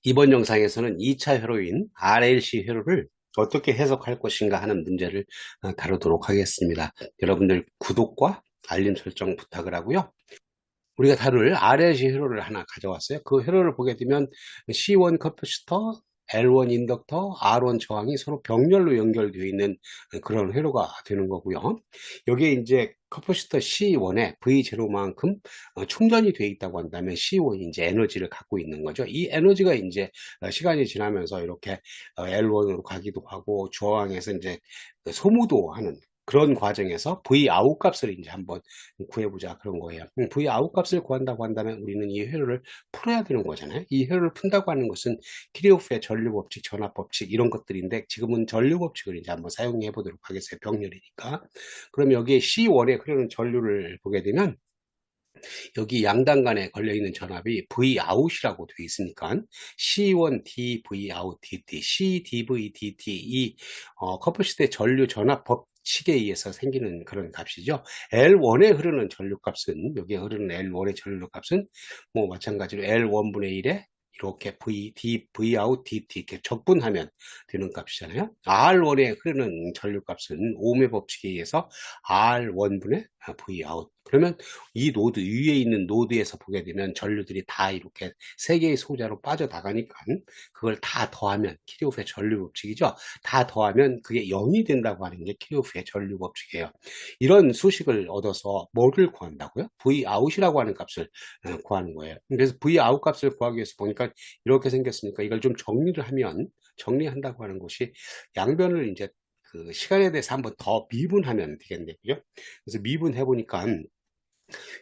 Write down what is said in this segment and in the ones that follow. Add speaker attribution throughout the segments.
Speaker 1: 이번 영상에서는 2차 회로인 RLC 회로를 어떻게 해석할 것인가 하는 문제를 다루도록 하겠습니다. 여러분들 구독과 알림 설정 부탁을 하고요. 우리가 다룰 RLC 회로를 하나 가져왔어요. 그 회로를 보게 되면 C1 커피시터, L1 인덕터, R1 저항이 서로 병렬로 연결되어 있는 그런 회로가 되는 거고요. 여기에 이제 커피시터 C1에 V0만큼 충전이 되어 있다고 한다면 C1이 이제 에너지를 갖고 있는 거죠. 이 에너지가 이제 시간이 지나면서 이렇게 L1으로 가기도 하고 저항에서 이제 소모도 하는 그런 과정에서 V 아웃 값을 이제 한번 구해보자 그런 거예요. V 아웃 값을 구한다고 한다면 우리는 이 회로를 풀어야 되는 거잖아요. 이 회로를 푼다고 하는 것은 키르호프의 전류 법칙, 전압 법칙 이런 것들인데 지금은 전류 법칙을 이제 한번 사용해 보도록 하겠어요. 병렬이니까. 그럼 여기에 C1에 흐르는 전류를 보게 되면 여기 양단 간에 걸려 있는 전압이 V 아웃이라고 되어 있으니까 C1 dV out dt, C dV dt 이 커플시대 전류 전압 법칙에 의해서 생기는 그런 값이죠. L1에 흐르는 전류 값은 여기에 흐르는 L1의 전류 값은 뭐 마찬가지로 L1분의 1에 이렇게 V out dt 이렇게 적분하면 되는 값이잖아요. R1에 흐르는 전류 값은 오음의 법칙에 의해서 R1분의 V out. 그러면 이 노드 위에 있는 노드에서 보게 되면 전류들이 다 이렇게 세 개의 소자로 빠져나가니까 그걸 다 더하면 키르호프의 전류 법칙이죠. 다 더하면 그게 0이 된다고 하는 게 키르호프의 전류 법칙이에요. 이런 수식을 얻어서 뭐를 구한다고요? V 아웃이라고 하는 값을 구하는 거예요. 그래서 V 아웃 값을 구하기 위해서 보니까 이렇게 생겼으니까 이걸 좀 정리를 하면 정리한다고 하는 것이 양변을 이제 그 시간에 대해서 한번 더 미분하면 되겠네요. 그래서 미분해 보니까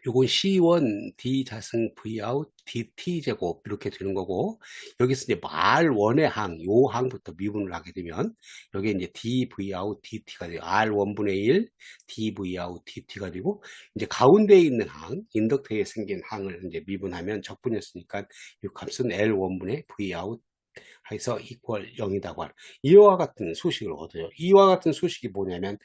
Speaker 1: 요건 C1 D 자승 V 아웃 DT 제곱 이렇게 되는 거고 여기서 이제 R1의 요 항부터 미분을 하게 되면 여기 이제 DV 아웃 DT가 돼요. R1분의 1 DV 아웃 DT가 되고 이제 가운데에 있는 항 인덕터에 생긴 항을 이제 미분하면 적분이었으니까 이 값은 L1분의 V 아웃 해서 이퀄 0이라고 하는 이와 같은 수식을 얻어요. 이와 같은 수식이 뭐냐면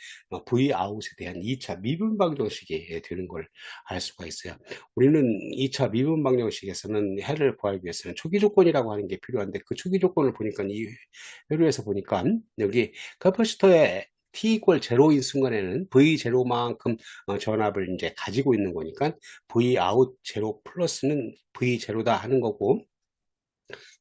Speaker 1: V 아웃에 대한 2차 미분 방정식이 되는 걸 알 수가 있어요. 우리는 2차 미분 방정식에서는 해를 구하기 위해서는 초기 조건이라고 하는 게 필요한데 그 초기 조건을 보니까 이 회로에서 보니까 여기 캐퍼시터에 t 이퀄 제로인 순간에는 v 제로만큼 전압을 이제 가지고 있는 거니까 v 아웃 제로 플러스는 v 제로다 하는 거고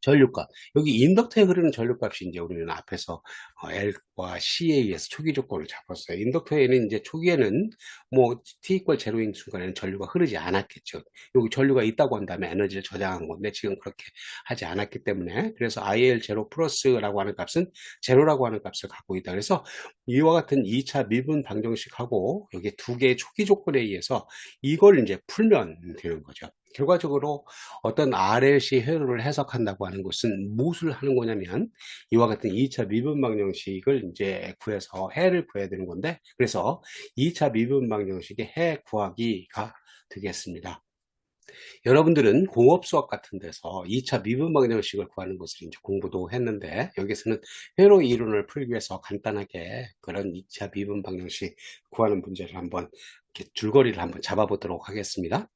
Speaker 1: 전류값. 여기 인덕터에 흐르는 전류값이 이제 우리는 앞에서 L과 C에 의해서 초기 조건을 잡았어요. 인덕터에는 이제 초기에는 뭐 T 이퀄 제로인 순간에는 전류가 흐르지 않았겠죠. 여기 전류가 있다고 한다면 에너지를 저장한 건데 지금 그렇게 하지 않았기 때문에 그래서 IL 제로 플러스라고 하는 값은 제로라고 하는 값을 갖고 있다. 그래서 이와 같은 2차 미분 방정식하고 여기 두 개의 초기 조건에 의해서 이걸 이제 풀면 되는 거죠. 결과적으로 어떤 RLC 회로를 해석한다고 하는 것은 무엇을 하는 거냐면 이와 같은 2차 미분 방정식을 이제 구해서 해를 구해야 되는 건데 그래서 2차 미분 방정식의 해 구하기가 되겠습니다. 여러분들은 공업 수학 같은 데서 2차 미분 방정식을 구하는 것을 이제 공부도 했는데 여기서는 회로 이론을 풀기 위해서 간단하게 그런 2차 미분 방정식 구하는 문제를 한번 이렇게 줄거리를 한번 잡아보도록 하겠습니다.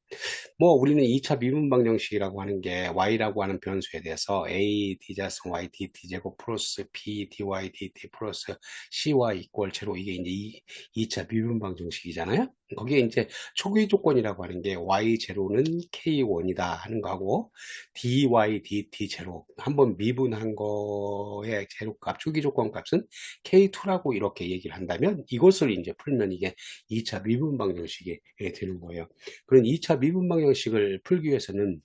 Speaker 1: 뭐 우리는 2차 미분 방정식이라고 하는 게 y라고 하는 변수에 대해서 a d자승 y dt 제곱 플러스 b dy dt 플러스 cy 이퀄 제로 이게 이제 2차 미분 방정식이잖아요. 거기에 이제 초기 조건이라고 하는 게 y 제로는 k1이다 하는 거하고 dy dt 제로 한번 미분한 거의 제로값 초기 조건 값은 k2라고 이렇게 얘기를 한다면 이것을 이제 풀면 이게 2차 미분 방정식이 되는 거예요. 그런 2차 미분 방정식을 풀기 위해서는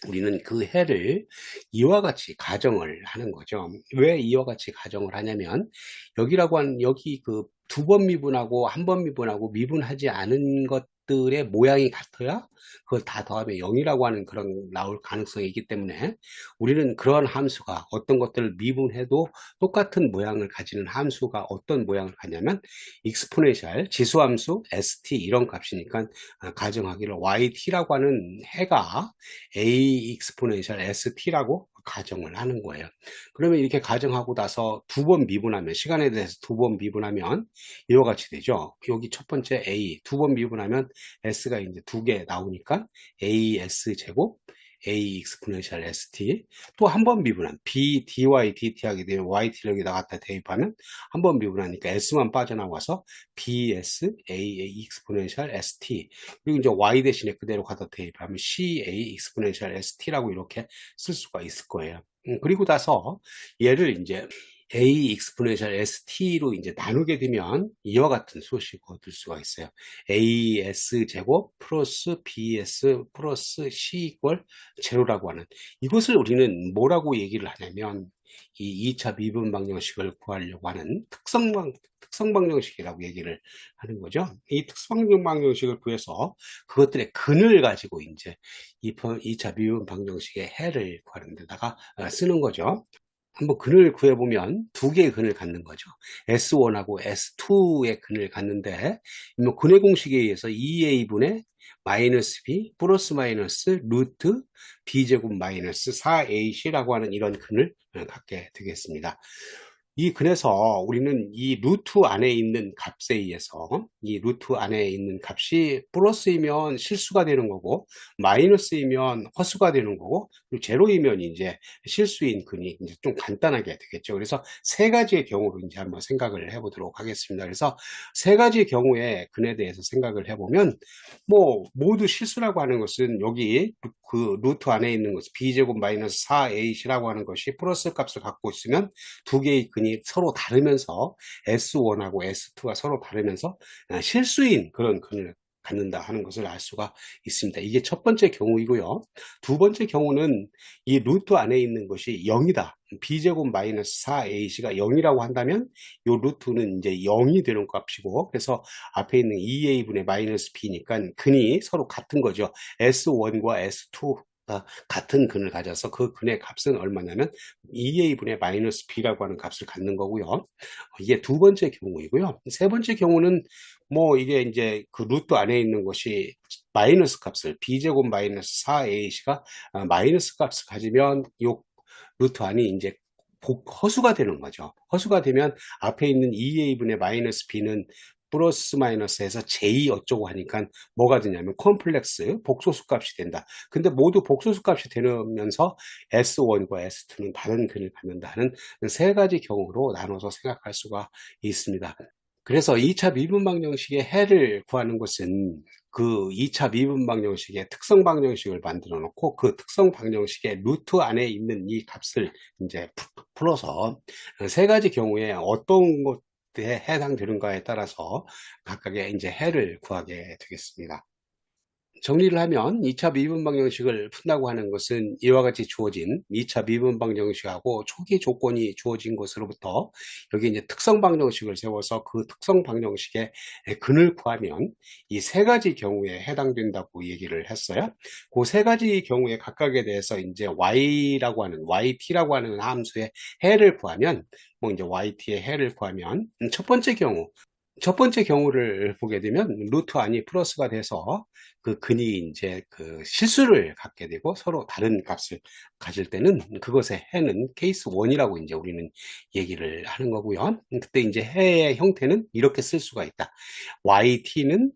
Speaker 1: 우리는 그 해를 이와 같이 가정을 하는 거죠. 왜 이와 같이 가정을 하냐면 여기라고 하는 여기 그 두 번 미분하고 한 번 미분하고 미분하지 않은 것들의 모양이 같아야 그걸 다 더하면 0이라고 하는 그런 나올 가능성이 있기 때문에 우리는 그런 함수가 어떤 것들을 미분해도 똑같은 모양을 가지는 함수가 어떤 모양을 가냐면 익스포네셜 지수함수 st 이런 값이니까 가정하기를 yt라고 하는 해가 a 익스포넨셜 st라고 가정을 하는 거예요. 그러면 이렇게 가정하고 나서 두 번 미분하면 시간에 대해서 두 번 미분하면 이와 같이 되죠. 여기 첫 번째 a 두 번 미분하면 s가 이제 두 개 나오니까 as 제곱 A exponential st, 또 한 번 미분한 b dy dt 하게 되면 yt를 여기다 갖다 대입하면 한 번 미분하니까 s만 빠져나와서 bs a exponential st, 그리고 이제 y 대신에 그대로 갖다 대입하면 ca exponential st라고 이렇게 쓸 수가 있을 거예요. 그리고 나서 얘를 이제 a exponential st로 이제 나누게 되면 이와 같은 수식을 얻을 수가 있어요. as 제곱 플러스 bs 플러스 c 이퀄 제로라고 하는, 이것을 우리는 뭐라고 얘기를 하냐면 이 2차 미분 방정식을 구하려고 하는 특성 방정식이라고 얘기를 하는 거죠. 이 특성 방정식을 구해서 그것들의 근을 가지고 이제 2차 미분 방정식의 해를 구하는 데다가 쓰는 거죠. 한번 근을 구해보면 두 개의 근을 갖는 거죠. S1하고 S2의 근을 갖는데, 뭐 근의 공식에 의해서 2a분의 마이너스 b 플러스 마이너스 루트 b제곱 마이너스 4ac라고 하는 이런 근을 갖게 되겠습니다. 이 근에서 우리는 이 루트 안에 있는 값에 의해서, 이 루트 안에 있는 값이 플러스이면 실수가 되는 거고, 마이너스이면 허수가 되는 거고, 그리고 제로이면 이제 실수인 근이 이제 좀 간단하게 되겠죠. 그래서 세 가지의 경우로 이제 한번 생각을 해보도록 하겠습니다. 그래서 세 가지의 경우의 근에 대해서 생각을 해보면, 뭐 모두 실수라고 하는 것은 여기 그 루트 안에 있는 것은 b제곱 마이너스 4ac라고 하는 것이 플러스 값을 갖고 있으면 두 개의 근이 서로 다르면서 S1하고 S2가 서로 다르면서 실수인 그런 근을 갖는다 하는 것을 알 수가 있습니다. 이게 첫 번째 경우이고요. 두 번째 경우는 이 루트 안에 있는 것이 0이다. b제곱 마이너스 4ac가 0이라고 한다면 이 루트는 이제 0이 되는 값이고, 그래서 앞에 있는 2a분의 마이너스 b니까 근이 서로 같은 거죠. S1과 S2 같은 근을 가져서 그 근의 값은 얼마냐면 2a분의 마이너스 b라고 하는 값을 갖는 거고요. 이게 두 번째 경우이고요. 세 번째 경우는 뭐 이게 이제 그 루트 안에 있는 것이 마이너스 값을 b제곱 마이너스 4ac가 마이너스 값을 가지면 요 루트 안이 이제 허수가 되는 거죠. 허수가 되면 앞에 있는 2a분의 마이너스 b는 플러스 마이너스에서 j 어쩌고 하니까 뭐가 되냐면 컴플렉스 복소수 값이 된다. 근데 모두 복소수 값이 되면서 S1과 S2는 다른 근을 갖는다는 세 가지 경우로 나눠서 생각할 수가 있습니다. 그래서 2차 미분 방정식의 해를 구하는 것은 그 2차 미분 방정식의 특성 방정식을 만들어 놓고 그 특성 방정식의 루트 안에 있는 이 값을 이제 풀어서 세 가지 경우에 어떤 것에 해당되는가에 따라서 각각의 이제 해를 구하게 되겠습니다. 정리를 하면 2차 미분 방정식을 푼다고 하는 것은 이와 같이 주어진 2차 미분 방정식하고 초기 조건이 주어진 것으로부터 여기 이제 특성 방정식을 세워서 그 특성 방정식의 근을 구하면 이 세 가지 경우에 해당된다고 얘기를 했어요. 그 세 가지 경우에 각각에 대해서 이제 y라고 하는 yt라고 하는 함수의 해를 구하면, 뭐 이제 yt의 해를 구하면 첫 번째 경우를 보게 되면 루트 안이 플러스가 돼서 그 근이 이제 그 실수를 갖게 되고 서로 다른 값을 가질 때는 그것의 해는 케이스 1이라고 이제 우리는 얘기를 하는 거고요. 그때 이제 해의 형태는 이렇게 쓸 수가 있다. yt는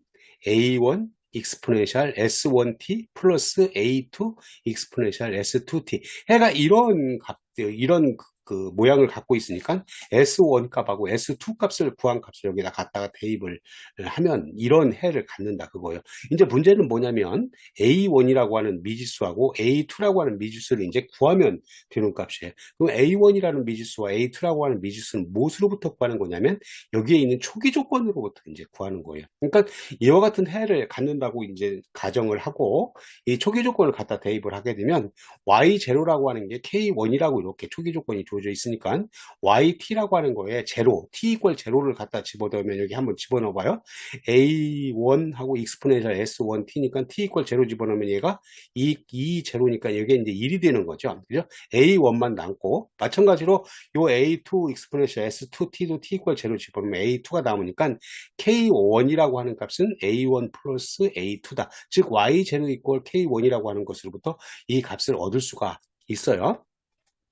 Speaker 1: a1 exponential s1t 플러스 a2 exponential s2t. 해가 이런 값들, 이런 그 모양을 갖고 있으니까 S1 값하고 S2 값을 구한 값을 여기다 갖다가 대입을 하면 이런 해를 갖는다 그거예요. 이제 문제는 뭐냐면 A1이라고 하는 미지수하고 A2라고 하는 미지수를 이제 구하면 되는 값이에요. 그럼 A1이라는 미지수와 A2라고 하는 미지수는 무엇으로부터 구하는 거냐면 여기에 있는 초기 조건으로부터 이제 구하는 거예요. 그러니까 이와 같은 해를 갖는다고 이제 가정을 하고 이 초기 조건을 갖다 대입을 하게 되면 Y0라고 하는 게 K1이라고 이렇게 초기 조건이 주어져 있으니까 yt라고 하는 거에 제로, t 이퀄 제로를 갖다 집어넣으면 여기 한번 집어넣어 봐요. a1하고 exponential s1t니까 t 이퀄 제로 집어넣으면 얘가 2 제로니까 여기에 이제 1이 되는 거죠. 그죠? a1만 남고, 마찬가지로 요 a2 exponential s2t도 t 이퀄 제로 집어넣으면 a2가 남으니까 k1이라고 하는 값은 a1 플러스 a2다. 즉 y 제로 이퀄 k1이라고 하는 것으로부터 이 값을 얻을 수가 있어요.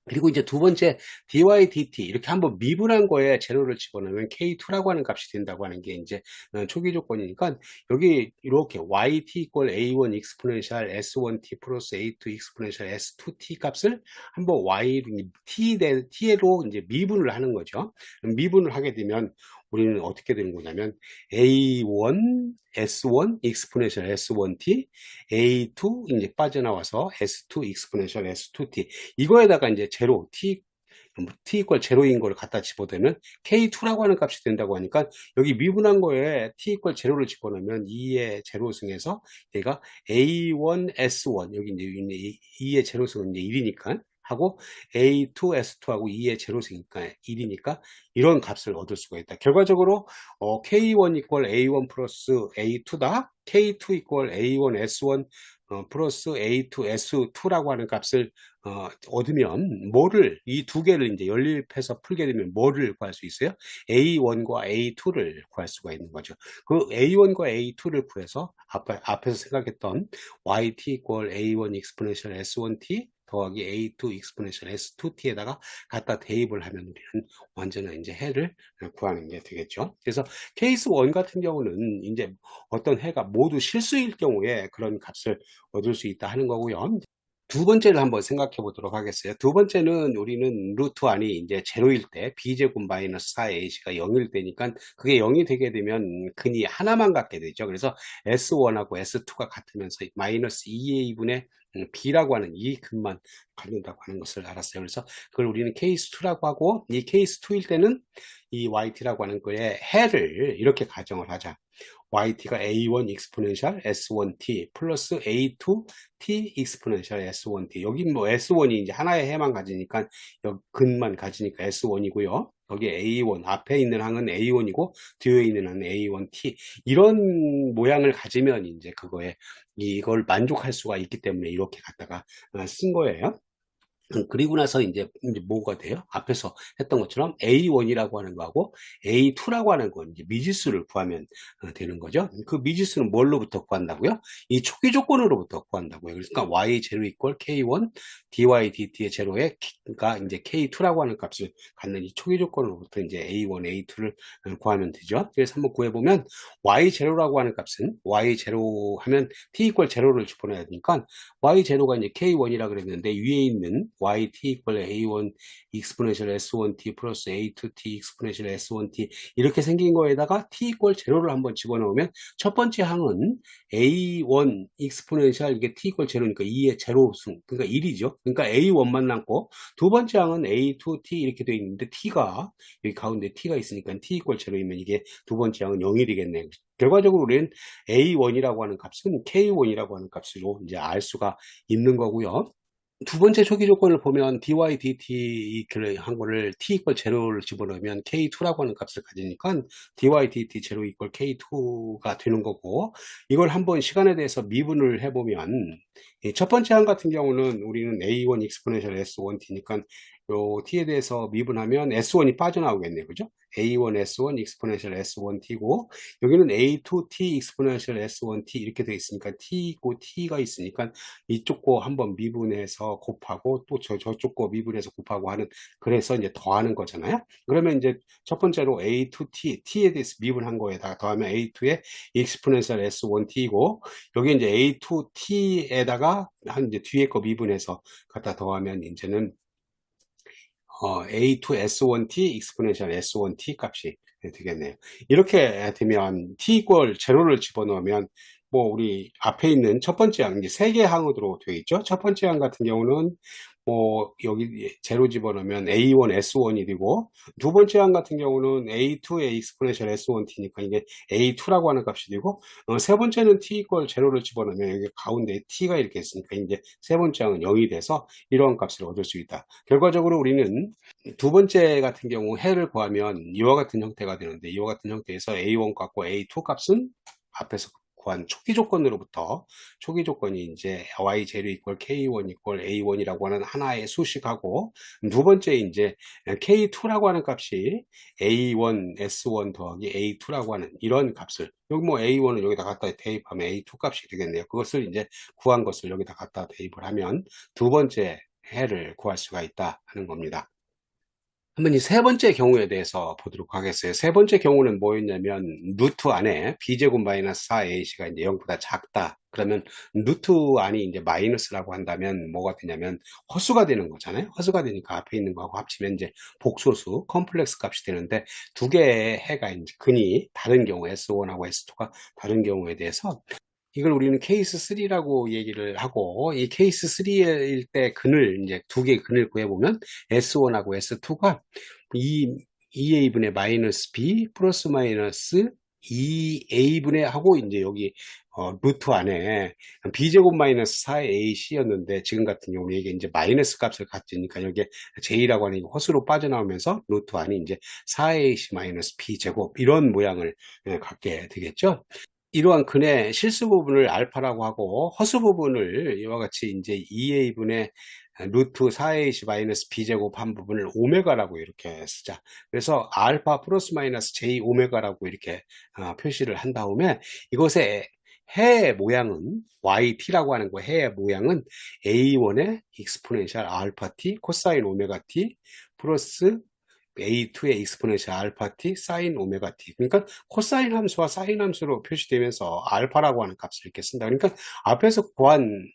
Speaker 1: 그리고 이제 두 번째 dydt 이렇게 한번 미분한 거에 제로를 집어넣으면 k2라고 하는 값이 된다고 하는 게 이제 초기 조건이니까 여기 이렇게 yt equal a1 exponential s1t 플러스 a2 exponential s2t 값을 한번 t로 이제 미분을 하는 거죠. 미분을 하게 되면 우리는 어떻게 되는 거냐면 a1 s1 exponential s1t a2 이제 빠져나와서 s2 exponential s2t 이거에다가 이제 제로 t 이퀄 제로인 걸 갖다 집어넣으면 k2라고 하는 값이 된다고 하니까 여기 미분한 거에 t 이퀄 제로를 집어넣으면 2의 제로승에서 얘가 a1 s1 여기 이제 2의 제로승은 이제 1이니까 하고 a2 s2하고 2의 제로승이니까 1이니까 이런 값을 얻을 수가 있다. 결과적으로 k1 이퀄 a1 플러스 a2다 k2 이퀄 a1 s1 플러스 a2 s2라고 하는 값을 얻으면 뭐를 이 두 개를 이제 연립해서 풀게 되면 뭐를 구할 수 있어요? A1과 A2를 구할 수가 있는 거죠. 그 A1과 A2를 구해서 앞에서 생각했던 YT equal A1 exponential S1T 더하기 A2 exponential S2T에다가 갖다 대입을 하면 우리는 완전한 이제 해를 구하는 게 되겠죠. 그래서 케이스 1 같은 경우는 이제 어떤 해가 모두 실수일 경우에 그런 값을 얻을 수 있다 하는 거고요. 두 번째를 한번 생각해 보도록 하겠어요. 두 번째는 우리는 루트 안이 이제 제로일 때 b제곱 마이너스 4ac가 0일 때니까 그게 0이 되게 되면 근이 하나만 갖게 되죠. 그래서 s1하고 s2가 같으면서 마이너스 2a분의 b라고 하는 이 근만 갖는다고 하는 것을 알았어요. 그래서 그걸 우리는 케이스 2라고 하고 이 케이스 2일 때는 이 yt라고 하는 거에 해를 이렇게 가정을 하자. yt가 a1 exponential s1t 플러스 a2 t exponential s1t 여기 뭐 s1이 이제 하나의 해만 가지니까 여기 근만 가지니까 s1이고요. 여기 a1 앞에 있는 항은 a1이고 뒤에 있는 항은 a1t 이런 모양을 가지면 이제 그거에 이걸 만족할 수가 있기 때문에 이렇게 갖다가 쓴 거예요. 그리고 나서 이제 뭐가 돼요? 앞에서 했던 것처럼 A1이라고 하는 거하고 A2라고 하는 건 이제 미지수를 구하면 되는 거죠. 그 미지수는 뭘로부터 구한다고요? 이 초기 조건으로부터 구한다고요. 그러니까 Y 제로 이퀄 K1 dy dt의 제로에 가 이제 K2라고 하는 값을 갖는 이 초기 조건으로부터 이제 A1, A2를 구하면 되죠. 그래서 한번 구해보면 Y 제로라고 하는 값은 Y 제로 하면 T 이퀄 제로를 집어넣어야 되니까 Y 제로가 이제 K1이라 그랬는데 위에 있는 yt equal a1 exponential s1t 플러스 a2t exponential s1t 이렇게 생긴 거에다가 t equal 제로를 한번 집어넣으면 첫 번째 항은 a1 exponential 이게 t equal 제로니까 2의 제로승 그러니까 1이죠. 그러니까 a1만 남고 두 번째 항은 a2t 이렇게 되어 있는데 t가 여기 가운데 t가 있으니까 t equal 제로이면 이게 두 번째 항은 0이 되겠네요. 결과적으로 우리는 A1이라고 하는 값은 K1이라고 하는 값으로 이제 알 수가 있는 거고요. 두 번째 초기 조건을 보면 dy dt 한 거를 t 이퀄 제로를 집어넣으면 k2라고 하는 값을 가지니까 dy dt 제로 이퀄 k2가 되는 거고 이걸 한번 시간에 대해서 미분을 해보면 첫 번째 항 같은 경우는 우리는 a1 exponential s1t니까 요 t에 대해서 미분하면 s1이 빠져나오겠네요. 그죠? a1 s1 exponential s1t고 여기는 a2t exponential s1t 이렇게 되어 있으니까 t 있고 t가 있으니까 이쪽 거 한번 미분해서 곱하고 또 저쪽 거 미분해서 곱하고 하는 그래서 이제 더하는 거잖아요. 그러면 이제 첫 번째로 a2t t에 대해서 미분한 거에다가 더하면 a2의 exponential s1t이고 여기 이제 a2t에다가 한 이제 뒤에 거 미분해서 갖다 더하면 이제는 A2S1T exponential S1T 값이 되겠네요. 이렇게 되면 T 이퀄 제로를 집어넣으면 뭐 우리 앞에 있는 첫 번째 항 이제 세 개 항으로 되어 있죠. 첫 번째 항 같은 경우는 뭐 여기 제로 집어넣으면 A1 S1이 되고 두 번째 항 같은 경우는 A2의 exponential S1T니까 이게 A2라고 하는 값이 되고 세 번째는 T 이퀄 제로를 집어넣으면 여기 가운데 T가 이렇게 있으니까 이제 세 번째 항은 0이 돼서 이러한 값을 얻을 수 있다. 결과적으로 우리는 두 번째 같은 경우 해를 구하면 이와 같은 형태가 되는데 이와 같은 형태에서 A1 값과 A2 값은 앞에서 구한 초기 조건으로부터 초기 조건이 이제 y 제로 이퀄 k1 이퀄 a1이라고 하는 하나의 수식하고 두 번째 이제 k2라고 하는 값이 a1 s1 더하기 a2라고 하는 이런 값을 여기 뭐 a1은 여기다 갖다 대입하면 a2 값이 되겠네요. 그것을 이제 구한 것을 여기다 갖다 대입을 하면 두 번째 해를 구할 수가 있다 하는 겁니다. 한번 이 세 번째 경우에 대해서 보도록 하겠어요. 세 번째 경우는 뭐였냐면 루트 안에 b제곱 마이너스 4ac가 이제 0보다 작다. 그러면 루트 안이 이제 마이너스라고 한다면 뭐가 되냐면 허수가 되는 거잖아요. 허수가 되니까 앞에 있는 거하고 합치면 이제 복소수 컴플렉스 값이 되는데 두 개의 해가 이제 근이 다른 경우 S1하고 S2가 다른 경우에 대해서 이걸 우리는 케이스 3라고 얘기를 하고, 이 케이스 3일 때 근을, 이제 두 개의 근을 구해보면 S1하고 S2가 2A분의 마이너스 B 플러스 마이너스 2A분의 하고 이제 여기 루트 안에 B제곱 마이너스 4AC였는데 지금 같은 경우는 이게 이제 마이너스 값을 갖지니까 여기에 J라고 하는 허수로 빠져나오면서 루트 안이 이제 4AC 마이너스 B제곱 이런 모양을 갖게 되겠죠. 이러한 근의 실수 부분을 알파라고 하고 허수 부분을 이와 같이 이제 2a분의 루트 4ac 마이너스 b제곱 한 부분을 오메가라고 이렇게 쓰자. 그래서 알파 플러스 마이너스 j 오메가라고 이렇게 표시를 한 다음에 이것의 해 모양은 yt라고 하는 거 해의 모양은 a1의 익스포넨셜 알파 t 코사인 오메가 t 플러스 A2의 익스포넨셜 알파 t 사인 오메가 t. 그러니까 코사인 함수와 사인 함수로 표시되면서 알파라고 하는 값을 이렇게 쓴다. 그러니까 앞에서 구한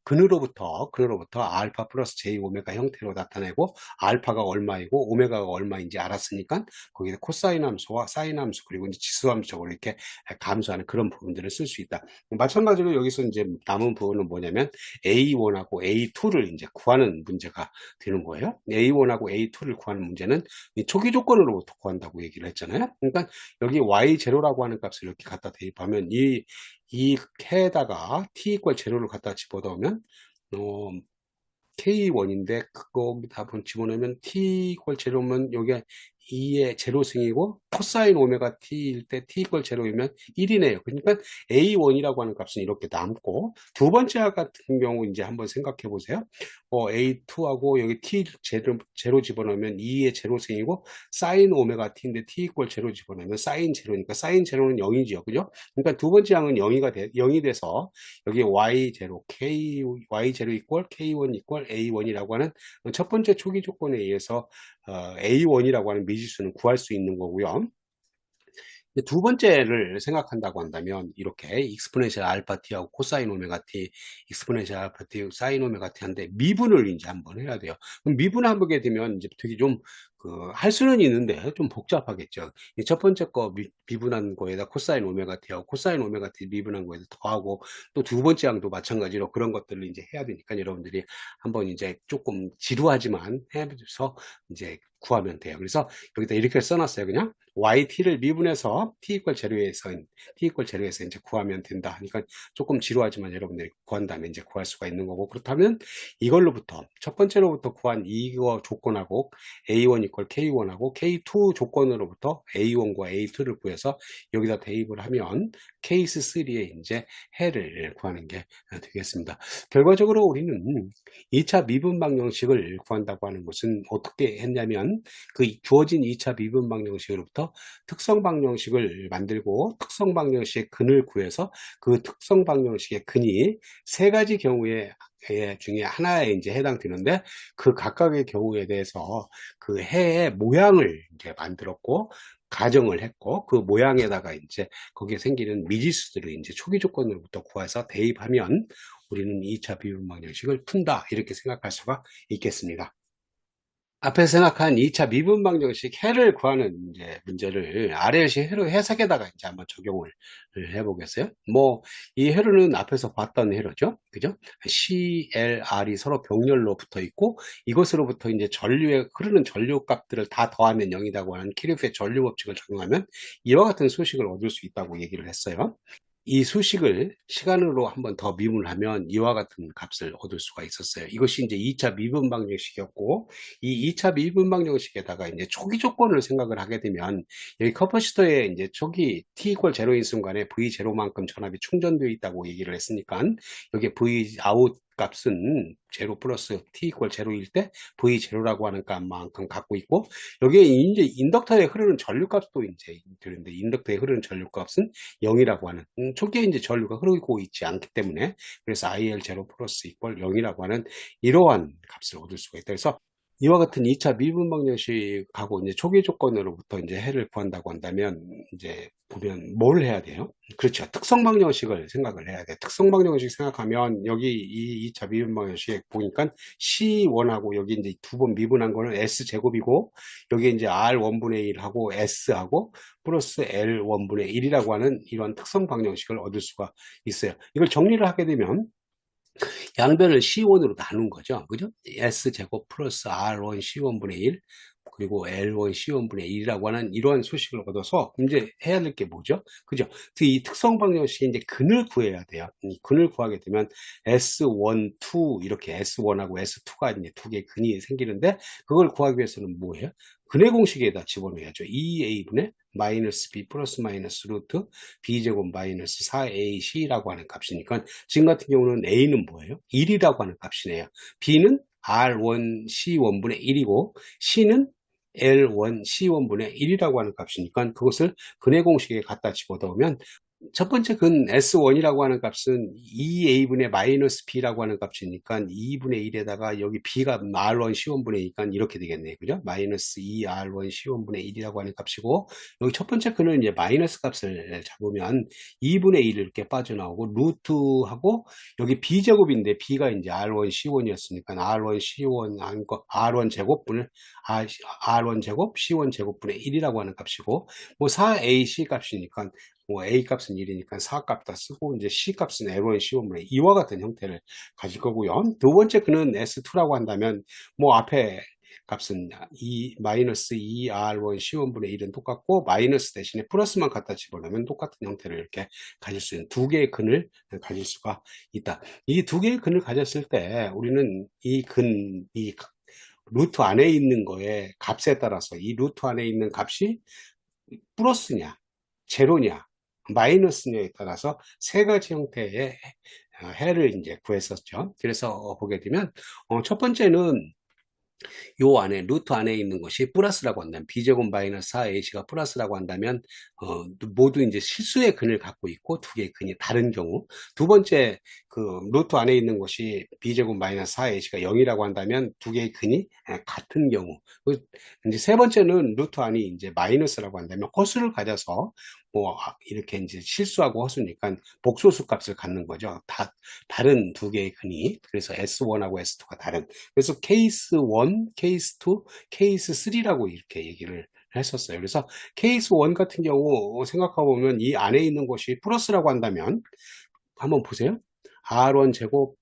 Speaker 1: 근으로부터 알파 플러스 j 오메가 형태로 나타내고 알파가 얼마이고 오메가가 얼마인지 알았으니까 거기에 코사인 함수와 사인 함수 그리고 이제 지수 함수적으로 이렇게 감수하는 그런 부분들을 쓸 수 있다. 마찬가지로 여기서 이제 남은 부분은 뭐냐면 A1하고 A2를 이제 구하는 문제가 되는 거예요. A1하고 A2를 구하는 문제는 이 초기 조건으로부터 구한다고 얘기를 했잖아요. 그러니까 여기 Y0라고 하는 값을 이렇게 갖다 대입하면 이 해에다가 t 이퀄 제로를 갖다 집어넣으면 K1인데 그거기다 집어넣으면 t 이퀄 제로면 여기에 2의 제로승이고 코사인 오메가 t일 때 t 이퀄 제로이면 1이네요. 그러니까 A1이라고 하는 값은 이렇게 남고 두 번째 같은 경우 이제 한번 생각해 보세요. A2하고 여기 t 제로 집어넣으면 2의 제로승이고 사인 오메가 t인데 t 이퀄 제로 집어넣으면 사인 제로니까 사인 제로는 0이죠. 그죠? 그러니까 두 번째 항은 0이 돼서 여기 y0 y0 이퀄 k1 이퀄 A1이라고 하는 첫 번째 초기 조건에 의해서 A1이라고 하는 미지수는 구할 수 있는 거고요. 두 번째를 생각한다고 한다면 이렇게 익스포넨셜 알파 t하고 코사인 오메가 t, 익스포넨셜 알파 t, 사인 오메가 t 한데 미분을 이제 한번 해야 돼요. 그럼 미분을 보게 되면 이제 되게 좀 할 수는 있는데 좀 복잡하겠죠. 첫 번째 거 미분한 거에다 코사인 오메가 t하고 코사인 오메가 t 미분한 거에다 더하고 또 두 번째 항도 마찬가지로 그런 것들을 이제 해야 되니까 여러분들이 한번 이제 조금 지루하지만 해서 이제 구하면 돼요. 그래서 여기다 이렇게 써놨어요. 그냥 yt를 미분해서 t 이퀄 제로에서 이제 구하면 된다. 그러니까 조금 지루하지만 여러분들이 구한 다음에 이제 구할 수가 있는 거고 그렇다면 이걸로부터 첫 번째로부터 구한 이거 조건하고 a1 이퀄 k1하고 k2 조건으로부터 a1과 a2를 구해서 여기다 대입을 하면 케이스 3에 이제 해를 구하는 게 되겠습니다. 결과적으로 우리는 2차 미분 방정식을 구한다고 하는 것은 어떻게 했냐면 그 주어진 2차 미분 방정식으로부터 특성 방정식을 만들고 특성 방정식의 근을 구해서 그 특성 방정식의 근이 세 가지 경우에 중에 하나에 이제 해당되는데 그 각각의 경우에 대해서 그 해의 모양을 이제 만들었고 가정을 했고 그 모양에다가 이제 거기에 생기는 미지수들을 이제 초기 조건으로부터 구해서 대입하면 우리는 2차 비분 방정식을 푼다 이렇게 생각할 수가 있겠습니다. 앞에 생각한 2차 미분 방정식 해를 구하는 이제 문제를 RLC 해로 해석에다가 이제 한번 적용을 해보겠어요. 이 해로는 앞에서 봤던 해로죠. 그죠? CLR이 서로 병렬로 붙어 있고 이것으로부터 이제 전류에 흐르는 전류 값들을 다 더하면 0이라고 하는 키르프의 전류 법칙을 적용하면 이와 같은 수식을 얻을 수 있다고 얘기를 했어요. 이 수식을 시간으로 한번 더 미분을 하면 이와 같은 값을 얻을 수가 있었어요. 이것이 이제 2차 미분 방정식이었고, 이 2차 미분 방정식에다가 이제 초기 조건을 생각을 하게 되면, 여기 커퍼시터에 이제 초기 t 이퀄 제로인 순간에 v 제로만큼 전압이 충전되어 있다고 얘기를 했으니까, 여기 v 아웃 값은 제로 플러스 t 이퀄 제로일 때 v 제로라고 하는 값만큼 갖고 있고, 여기에 이제 인덕터에 흐르는 전류값도 이제 되는데, 인덕터에 흐르는 전류값은 0이라고 하는, 초기에 이제 전류가 흐르고 있지 않기 때문에, 그래서 IL 제로 플러스 이퀄 0이라고 하는 이러한 값을 얻을 수가 있다. 그래서 이와 같은 2차 미분방정식하고 이제 초기 조건으로부터 이제 해를 구한다고 한다면, 이제 보면 뭘 해야 돼요? 그렇죠. 특성방정식을 생각을 해야 돼. 특성방정식 생각하면 여기 이 2차 미분방정식 보니까 C1하고 여기 이제 두 번 미분한 거는 S제곱이고, 여기 이제 R1분의 1하고 S하고 플러스 L1분의 1이라고 하는 이런 특성방정식을 얻을 수가 있어요. 이걸 정리를 하게 되면 양변을 C1으로 나눈 거죠. 그죠? S제곱 플러스 R1 C1분의 1 그리고 L1 C1분의 1이라고 하는 이러한 소식을 얻어서 이제 해야 될 게 뭐죠? 그죠? 이 특성 방정식의 이제 근을 구해야 돼요. 이 근을 구하게 되면 S1, 2 이렇게 S1하고 S2가 이제 두 개의 근이 생기는데, 그걸 구하기 위해서는 뭐예요? 근의 공식에다 집어넣어야죠. 2a분의 마이너스 b 플러스 마이너스 루트 b제곱 마이너스 4ac라고 하는 값이니까, 지금 같은 경우는 a는 뭐예요? 1이라고 하는 값이네요. b는 R1 C1분의 1이고 C는 L1 C1분의 1이라고 하는 값이니까, 그것을 근의 공식에 갖다 집어넣으면 첫 번째 근 S1이라고 하는 값은 2a분의 마이너스 b라고 하는 값이니까 2분의 1에다가 여기 b가 R1 C1분의 2니까 이렇게 되겠네요. 그죠? 마이너스 2R1 C1분의 1이라고 하는 값이고, 여기 첫 번째 근은 이제 마이너스 값을 잡으면 2분의 1을 이렇게 빠져나오고, 루트하고 여기 b제곱인데 b가 이제 R1 C1이었으니까 R1 C1 R1 제곱분을 R1 제곱 C1 제곱분의 1이라고 하는 값이고, 뭐 4ac 값이니까 뭐 A 값은 1이니까 4값 다 쓰고, 이제 C 값은 L1 C1분의 이와 같은 형태를 가질 거고요. 두 번째 근은 S2라고 한다면, 뭐 앞에 값은 마이너스 2R1 C1분의 1은 똑같고, 마이너스 대신에 플러스만 갖다 집어넣으면 똑같은 형태를 이렇게 가질 수 있는 두 개의 근을 가질 수가 있다. 이 두 개의 근을 가졌을 때 우리는 이 루트 안에 있는 거에 값에 따라서 이 루트 안에 있는 값이 플러스냐, 제로냐, 마이너스냐에 따라서 세 가지 형태의 해를 이제 구했었죠. 그래서 보게 되면 첫 번째는 요 안에 루트 안에 있는 것이 플러스라고 한다면, b제곱 마이너스 4ac가 플러스라고 한다면 모두 이제 실수의 근을 갖고 있고 두 개의 근이 다른 경우, 두 번째 그 루트 안에 있는 것이 b제곱 마이너스 4ac가 0이라고 한다면 두 개의 근이 같은 경우, 이제 세 번째는 루트 안이 이제 마이너스라고 한다면 허수를 가져서 뭐 이렇게 이제 실수하고 허수니까 복소수 값을 갖는 거죠. 다른 두 개의 근이. 그래서 S1하고 S2가 다른. 그래서 케이스 1, 케이스 2, 케이스 3라고 이렇게 얘기를 했었어요. 그래서 케이스 1 같은 경우 생각해보면 이 안에 있는 것이 플러스라고 한다면, 한번 보세요. R1 제곱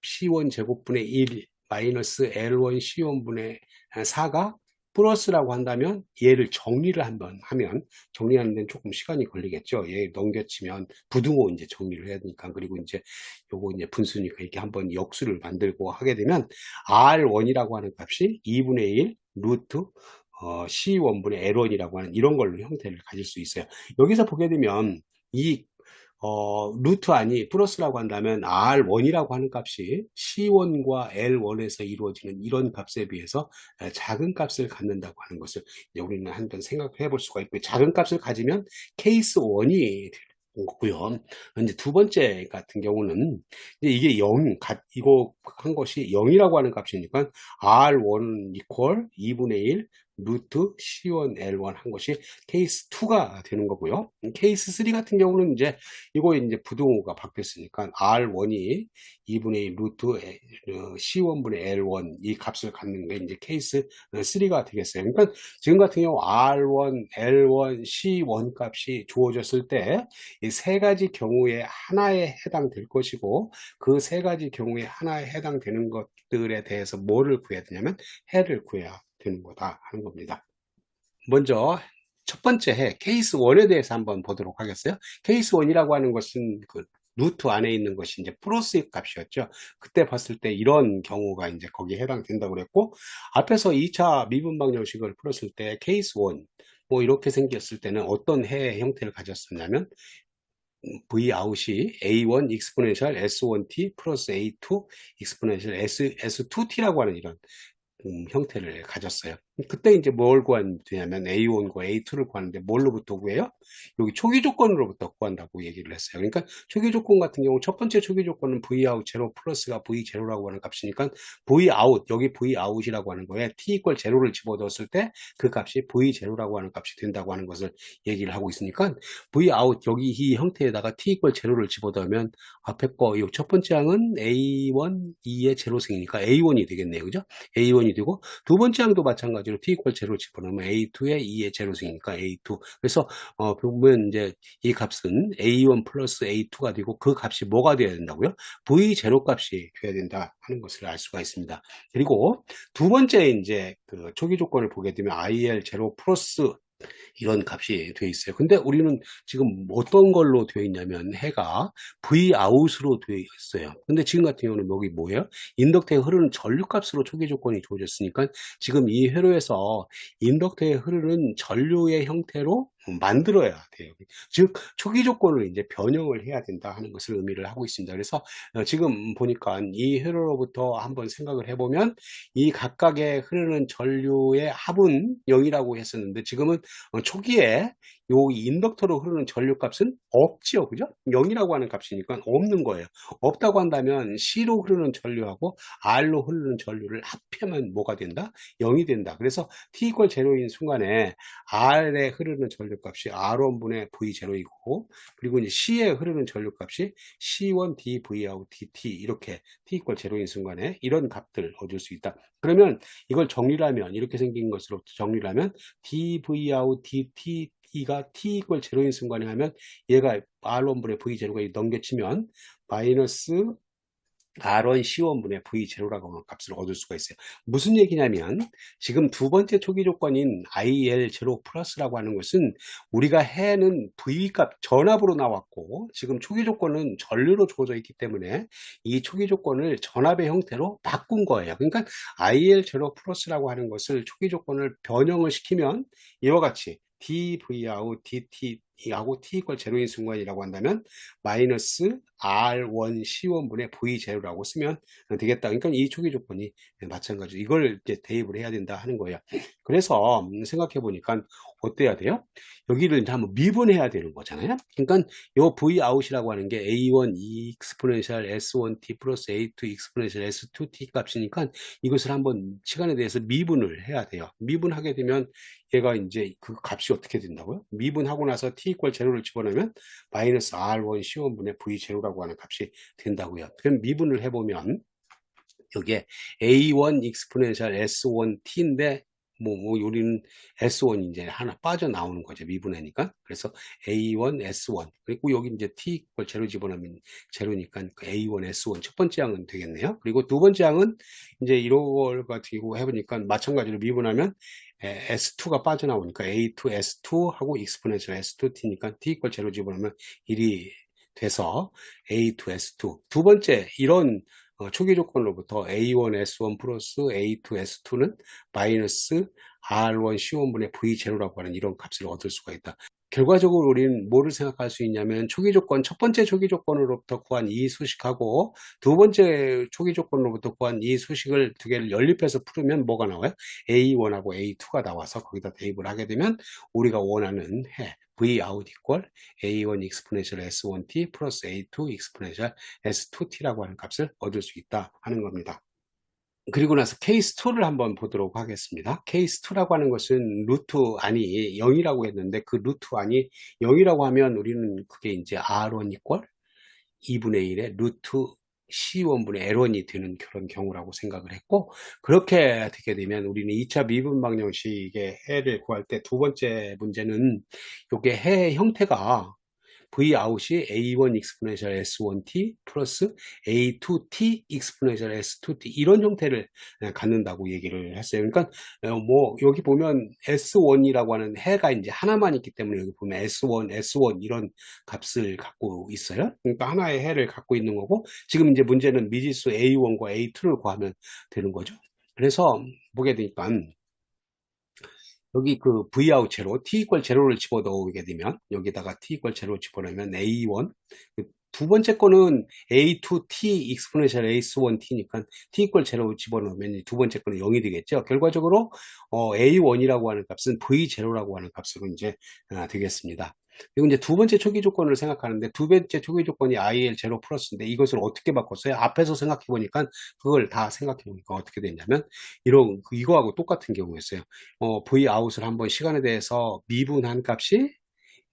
Speaker 1: C1 제곱분의 1 마이너스 L1 C1분의 4가 플러스라고 한다면, 얘를 정리를 한번 하면, 정리하는 데는 조금 시간이 걸리겠죠. 얘 넘겨치면 부등호 이제 정리를 해야 되니까. 그리고 이제 요거 이제 분수니까 이렇게 한번 역수를 만들고 하게 되면, R1이라고 하는 값이 2분의 1 루트 C1분의 L1이라고 하는 이런 걸로 형태를 가질 수 있어요. 여기서 보게 되면 이 루트 안이 플러스라고 한다면 R1이라고 하는 값이 C1과 L1에서 이루어지는 이런 값에 비해서 작은 값을 갖는다고 하는 것을 우리는 한번 생각해 볼 수가 있고요. 작은 값을 가지면 케이스 1이 거고요. 이제 두 번째 같은 경우는 이게 0, 이거 한 것이 0이라고 하는 값이니까 R1 이퀄 2분의 1 루트 C1 L1 한 것이 케이스 2가 되는 거고요. 케이스 3 같은 경우는 이제 이거 이제 부등호가 바뀌었으니까 R1이 2분의 1 루트 C1분의 L1 이 값을 갖는 게 이제 케이스 3가 되겠어요. 그러니까 지금 같은 경우 R1, L1, C1 값이 주어졌을 때 이 세 가지 경우에 하나에 해당될 것이고, 그 세 가지 경우에 하나에 해당되는 것들에 대해서 뭐를 구해야 되냐면 해를 구해야 되는 거다 하는 겁니다. 먼저 첫 번째 해 케이스 1에 대해서 한번 보도록 하겠어요. 케이스 1이라고 하는 것은 그 루트 안에 있는 것이 이제 플러스의 값이었죠. 그때 봤을 때 이런 경우가 이제 거기에 해당된다고 그랬고, 앞에서 2차 미분방정식을 풀었을 때 케이스 1 뭐 이렇게 생겼을 때는 어떤 해의 형태를 가졌었냐면, V 아웃이 A1 익스포넨셜 S1T 플러스 A2 익스포넨셜 S2T라고 하는 이런 형태를 가졌어요. 그때 이제 뭘 구하냐면 A1과 A2를 구하는데 뭘로부터 구해요? 여기 초기 조건으로부터 구한다고 얘기를 했어요. 그러니까 초기 조건 같은 경우 첫 번째 초기 조건은 V out 제로 플러스가 V 제로라고 하는 값이니까 V out 여기 V out이라고 하는 거에 T 이퀄 제로를 집어넣었을 때 그 값이 V 제로라고 하는 값이 된다고 하는 것을 얘기를 하고 있으니까 V out 여기 이 형태에다가 T 이퀄 제로를 집어넣으면 앞에 거 이 첫 번째 항은 A1, 2의 제로승이니까 A1이 되겠네요. 그죠? A1이 되고 두 번째 항도 마찬가지로 t 이퀄 제로 집어넣으면 a2에 2의 제로승이니까 a2. 그래서 보면 이제 이 값은 a1 플러스 a2가 되고 그 값이 뭐가 돼야 된다고요? v 제로 값이 돼야 된다 하는 것을 알 수가 있습니다. 그리고 두 번째 이제 그 초기 조건을 보게 되면 il 제로 플러스 이런 값이 되어 있어요. 근데 우리는 지금 어떤 걸로 되어 있냐면 해가 V out으로 되어 있어요. 근데 지금 같은 경우는 여기 뭐예요? 인덕터에 흐르는 전류값으로 초기 조건이 주어졌으니까 지금 이 회로에서 인덕터에 흐르는 전류의 형태로 만들어야 돼요. 즉 초기 조건을 이제 변형을 해야 된다 하는 것을 의미를 하고 있습니다. 그래서 지금 보니까 이 회로로부터 한번 생각을 해보면 이 각각의 흐르는 전류의 합은 0이라고 했었는데 지금은 초기에 요 인덕터로 흐르는 전류값은 없지요. 그죠? 0이라고 하는 값이니까 없는 거예요. 없다고 한다면 C로 흐르는 전류하고 R로 흐르는 전류를 합하면 뭐가 된다? 0이 된다. 그래서 T 이퀄 제로인 순간에 R에 흐르는 전류값이 R1분의 V0이고 그리고 이제 C에 흐르는 전류값이 C1 dV 하고 dt 이렇게 T 이퀄 제로인 순간에 이런 값들 얻을 수 있다. 그러면 이걸 정리를 하면 이렇게 생긴 것으로 정리를 하면 dv 아웃 dt가 t 이퀄 제로인 순간에 하면 얘가 r1분의 v0가 넘겨치면 마이너스 R1 C1분의 V0라고 하는 값을 얻을 수가 있어요. 무슨 얘기냐면 지금 두 번째 초기 조건인 IL0 플러스라고 하는 것은 우리가 해는 V값 전압으로 나왔고 지금 초기 조건은 전류로 주어져 있기 때문에 이 초기 조건을 전압의 형태로 바꾼 거예요. 그러니까 IL0 플러스라고 하는 것을 초기 조건을 변형을 시키면 이와 같이 dV하고 dt하고 t 이퀄 제로인 순간이라고 한다면 마이너스 R1 C1분의 V0라고 쓰면 되겠다. 그러니까 이 초기 조건이 마찬가지로 이걸 이제 대입을 해야 된다 하는 거예요. 그래서 생각해 보니까 어때야 돼요? 여기를 이제 한번 미분해야 되는 거잖아요. 그러니까 요 V 아웃이라고 하는 게 A1 익스포넨셜 S1T 플러스 A2 익스포넨셜 S2T 값이니까 이것을 한번 시간에 대해서 미분을 해야 돼요. 미분하게 되면 얘가 이제 그 값이 어떻게 된다고요? 미분하고 나서 t 이퀄 제로를 집어넣으면 마이너스 r1 c1분의 v0라고 하는 값이 된다고요. 그럼 미분을 해보면 여기에 a1 익스포넨셜 s1t인데 우리는 S1이 이제 하나 빠져나오는 거죠. 미분하니까. 그래서 A1, S1. 그리고 여기 이제 T 이퀄 제로 집어넣으면 제로니까 A1, S1 첫 번째 항은 되겠네요. 그리고 두 번째 항은 이제 이런 걸 가지고 해보니까 마찬가지로 미분하면 S2가 빠져나오니까 A2, S2 하고 익스포넨셜 S2T니까 T 이퀄 제로 집어넣으면 1이 돼서 A2, S2. 두 번째 이런 초기 조건으로부터 A1, S1 플러스 A2, S2는 마이너스 R1, C1분의 V0라고 하는 이런 값을 얻을 수가 있다. 결과적으로 우리는 뭐를 생각할 수 있냐면 초기 조건, 첫 번째 초기 조건으로부터 구한 이 수식하고 두 번째 초기 조건으로부터 구한 이 수식을 두 개를 연립해서 풀으면 뭐가 나와요? A1하고 A2가 나와서 거기다 대입을 하게 되면 우리가 원하는 해 V out equal A1 exponential S1T 플러스 A2 exponential S2T라고 하는 값을 얻을 수 있다 하는 겁니다. 그리고 나서 케이스 2를 한번 보도록 하겠습니다. 케이스 2라고 하는 것은 루트 안이 0이라고 했는데 그 루트 안이 0이라고 하면 우리는 그게 이제 R1 equal 2분의 1의 루트 C1분의 L1이 되는 그런 경우라고 생각을 했고 그렇게 되게 되면 우리는 2차 미분 방정식의 해를 구할 때 두 번째 문제는 이게 해의 형태가 V 아웃이 A1 익스포넨셜 S1T 플러스 A2T 익스포넨셜 S2T 이런 형태를 갖는다고 얘기를 했어요. 그러니까 뭐 여기 보면 S1이라고 하는 해가 이제 하나만 있기 때문에 여기 보면 S1 이런 값을 갖고 있어요. 그러니까 하나의 해를 갖고 있는 거고 지금 이제 문제는 미지수 A1과 A2를 구하면 되는 거죠. 그래서 보게 되니까 여기 그 vout 제로, t 이퀄 제로를 집어넣게 되면, 여기다가 t 이퀄 제로 집어넣으면 a1, 두 번째 거는 a2t 익스포넨셜 a1t니까 t 이퀄 제로 집어넣으면 두 번째 거는 0이 되겠죠. 결과적으로 a1이라고 하는 값은 v0라고 하는 값으로 이제 되겠습니다. 그리고 이제 두 번째 초기 조건을 생각하는데, 두 번째 초기 조건이 IL0 플러스인데, 이것을 어떻게 바꿨어요? 앞에서 생각해 보니까, 그걸 다 생각해 보니까 어떻게 됐냐면, 이거하고 똑같은 경우였어요. V 아웃을 한번 시간에 대해서 미분한 값이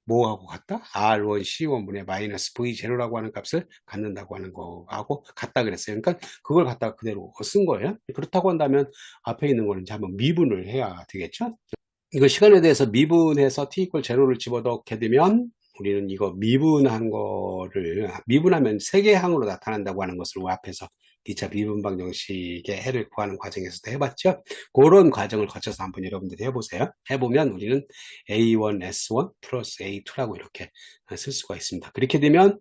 Speaker 1: 뭐하고 같다? R1 C1분의 마이너스 V0라고 하는 값을 갖는다고 하는 거하고 같다 그랬어요. 그러니까 그걸 갖다가 그대로 쓴 거예요. 그렇다고 한다면 앞에 있는 거는 이제 한번 미분을 해야 되겠죠? 이거 시간에 대해서 미분해서 t 이퀄 제로를 집어넣게 되면 우리는 이거 미분한 거를 미분하면 세 개의 항으로 나타난다고 하는 것을 앞에서 2차 미분 방정식의 해를 구하는 과정에서도 해봤죠. 그런 과정을 거쳐서 한번 여러분들이 해보세요. 해보면 우리는 A1 S1 플러스 A2라고 이렇게 쓸 수가 있습니다. 그렇게 되면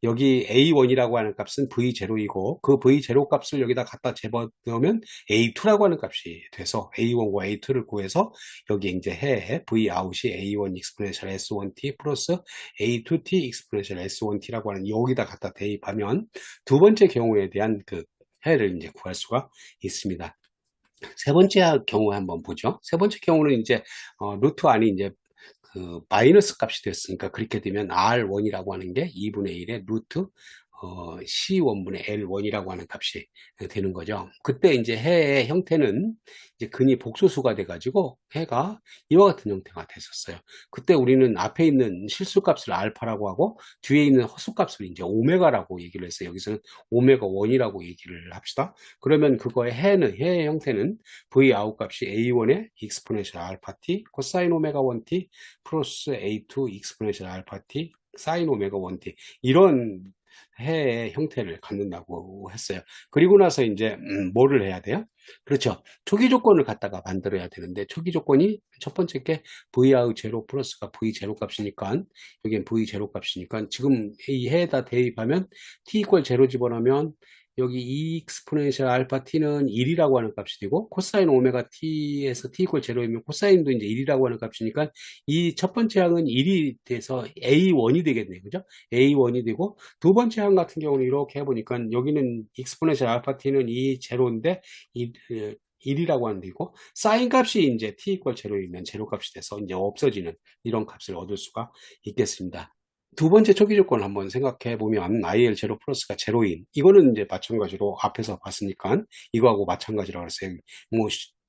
Speaker 1: 여기 A1이라고 하는 값은 V0이고 그 V0 값을 여기다 갖다 집어넣으면 A2라고 하는 값이 돼서 A1과 A2를 구해서 여기 이제 해 Vout이 A1 익스포넨셜 S1t 플러스 A2t 익스포넨셜 S1t라고 하는 여기다 갖다 대입하면 두 번째 경우에 대한 그 해를 이제 구할 수가 있습니다. 세 번째 경우 한번 보죠. 세 번째 경우는 이제 루트 안이 이제 그 마이너스 값이 됐으니까 그렇게 되면 R1이라고 하는 게 2분의 1의 루트 C1분의 L1이라고 하는 값이 되는 거죠. 그때 이제 해의 형태는 이제 근이 복소수가 돼가지고 해가 이와 같은 형태가 됐었어요. 그때 우리는 앞에 있는 실수값을 알파라고 하고 뒤에 있는 허수값을 이제 오메가라고 얘기를 했어요. 여기서는 오메가 1이라고 얘기를 합시다. 그러면 그거의 해의 형태는 V 아웃 값이 A1의 익스포넨셜 알파 t 코사인 오메가 1t 플러스 A2 익스포넨셜 알파 t 사인 오메가 1t 이런 해의 형태를 갖는다고 했어요. 그리고 나서 이제 뭐를 해야 돼요? 그렇죠. 초기 조건을 갖다가 만들어야 되는데 초기 조건이 첫 번째 게 Vout 제로 플러스가 V0 값이니까 여기는 V0 값이니까 지금 이 해에다 대입하면 t 이퀄 제로 집어넣으면 여기 e 익스포넨셜 알파 t는 1이라고 하는 값이 되고 코사인 오메가 t에서 t 이퀄 제로이면 코사인도 이제 1이라고 하는 값이니까 이 첫 번째 항은 1이 돼서 a1이 되겠네요. 그죠? a1이 되고 두 번째 항 같은 경우는 이렇게 해보니까 여기는 익스포넨셜 알파 t는 2 제로인데 1이라고 하는 데 있고 사인 값이 이제 t 이퀄 제로이면 제로 값이 돼서 이제 없어지는 이런 값을 얻을 수가 있겠습니다. 두 번째 초기 조건을 한번 생각해 보면 IL0 플러스가 제로인 이거는 이제 마찬가지로 앞에서 봤으니까 이거하고 마찬가지라고 했어요. 뭐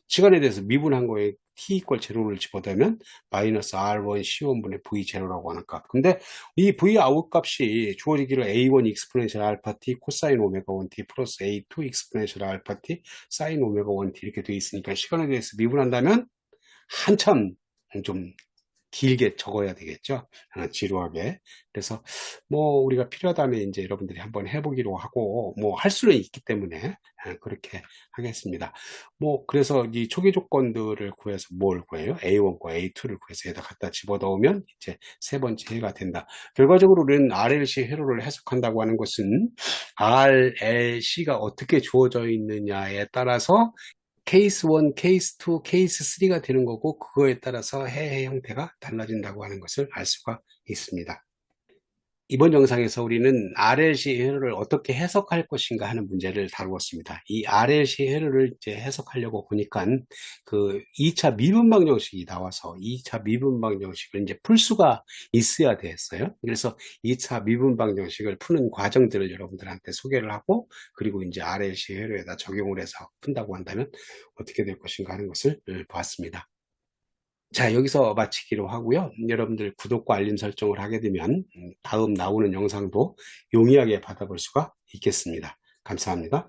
Speaker 1: 시간에 대해서 미분한 거에 t 이퀄 제로를 집어넣으면 마이너스 R1 C1분의 V0라고 하는 값. 근데 이 V 아웃 값이 주어지기를 A1 익스포넨셜 알파 t 코사인 오메가 1t 플러스 A2 익스포넨셜 알파 t 사인 오메가 1t 이렇게 되어 있으니까 시간에 대해서 미분한다면 한참 좀 길게 적어야 되겠죠. 지루하게. 그래서 뭐 우리가 필요하다면 이제 여러분들이 한번 해보기로 하고 뭐 할 수는 있기 때문에 그렇게 하겠습니다. 뭐 그래서 이 초기 조건들을 구해서 뭘 구해요? A1과 A2를 구해서 여기다 갖다 집어넣으면 이제 세 번째 해가 된다. 결과적으로 우리는 RLC 회로를 해석한다고 하는 것은 RLC가 어떻게 주어져 있느냐에 따라서 케이스 1, 케이스 2, 케이스 3가 되는 거고 그거에 따라서 해의 형태가 달라진다고 하는 것을 알 수가 있습니다. 이번 영상에서 우리는 RLC 회로를 어떻게 해석할 것인가 하는 문제를 다루었습니다. 이 RLC 회로를 이제 해석하려고 보니까 그 2차 미분 방정식이 나와서 2차 미분 방정식을 이제 풀 수가 있어야 됐어요. 그래서 2차 미분 방정식을 푸는 과정들을 여러분들한테 소개를 하고 그리고 이제 RLC 회로에다 적용을 해서 푼다고 한다면 어떻게 될 것인가 하는 것을 보았습니다. 자, 여기서 마치기로 하고요. 여러분들 구독과 알림 설정을 하게 되면 다음 나오는 영상도 용이하게 받아볼 수가 있겠습니다. 감사합니다.